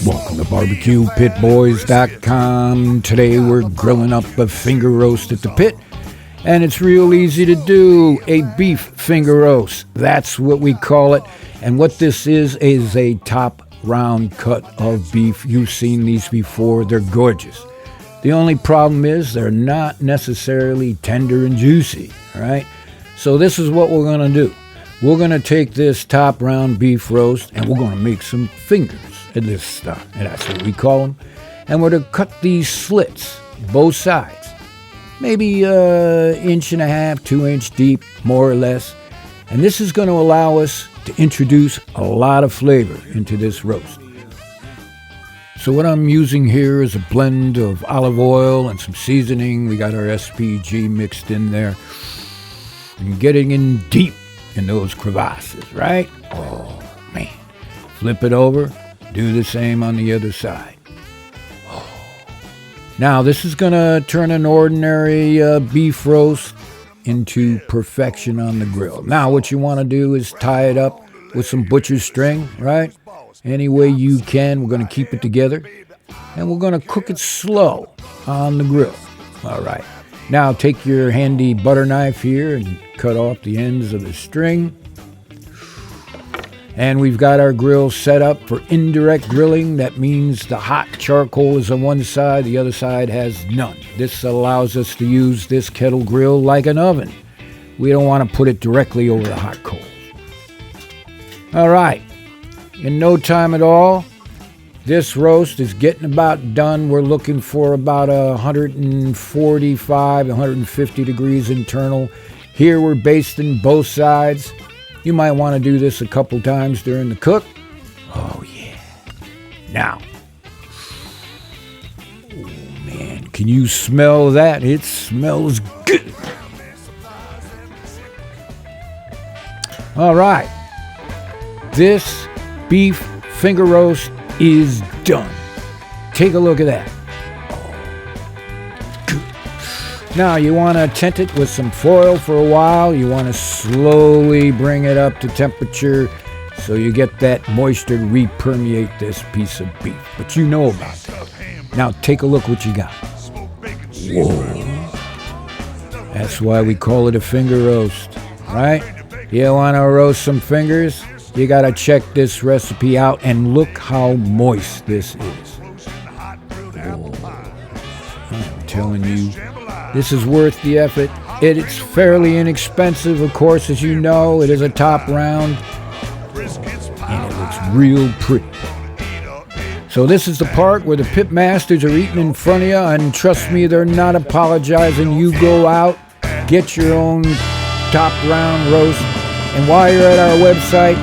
Welcome to BBQPitBoys.com. Today we're grilling up a finger roast at the pit, and it's real easy to do. A beef finger roast, that's what we call it. And what this is a top round cut of beef. You've seen these before. They're gorgeous. The only problem is they're not necessarily tender and juicy, right? So this is what we're going to do. We're going to take this top round beef roast and we're going to make some fingers of this stuff. And that's what we call them. And we're to cut these slits, both sides. Maybe 1.5 inches, 2 inch deep, more or less. And this is going to allow us to introduce a lot of flavor into this roast. So what I'm using here is a blend of olive oil and some seasoning. We got our SPG mixed in there. And getting in deep in those crevasses, right? Oh, man. Flip it over. Do the same on the other side. Oh. Now, this is going to turn an ordinary beef roast into perfection on the grill. Now, what you want to do is tie it up with some butcher string, right? Any way you can. We're going to keep it together. And we're going to cook it slow on the grill. All right. Now, take your handy butter knife here and cut off the ends of the string. And we've got our grill set up for indirect grilling. That means the hot charcoal is on one side, the other side has none. This allows us to use this kettle grill like an oven. We don't want to put it directly over the hot coals. All right. In no time at all, this roast is getting about done. We're looking for about 145, 150 degrees internal. Here we're basting both sides. You might want to do this a couple times during the cook. Oh, yeah. Now, oh, man, can you smell that? It smells good. All right. This beef finger roast is done. Take a look at that. Now you want to tent it with some foil for a while. You want to slowly bring it up to temperature so you get that moisture to re-permeate this piece of beef. But you know about that. Now take a look what you got. Whoa. That's why we call it a finger roast, right? You want to roast some fingers? You got to check this recipe out and look how moist this is. Oh, I'm telling you, this is worth the effort. It's fairly inexpensive, of course, as you know. It is a top round, and it looks real pretty. So this is the part where the pit masters are eating in front of you, and trust me, they're not apologizing. You go out, get your own top round roast, and while you're at our website,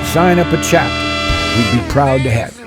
sign up a chapter. We'd be proud to have you.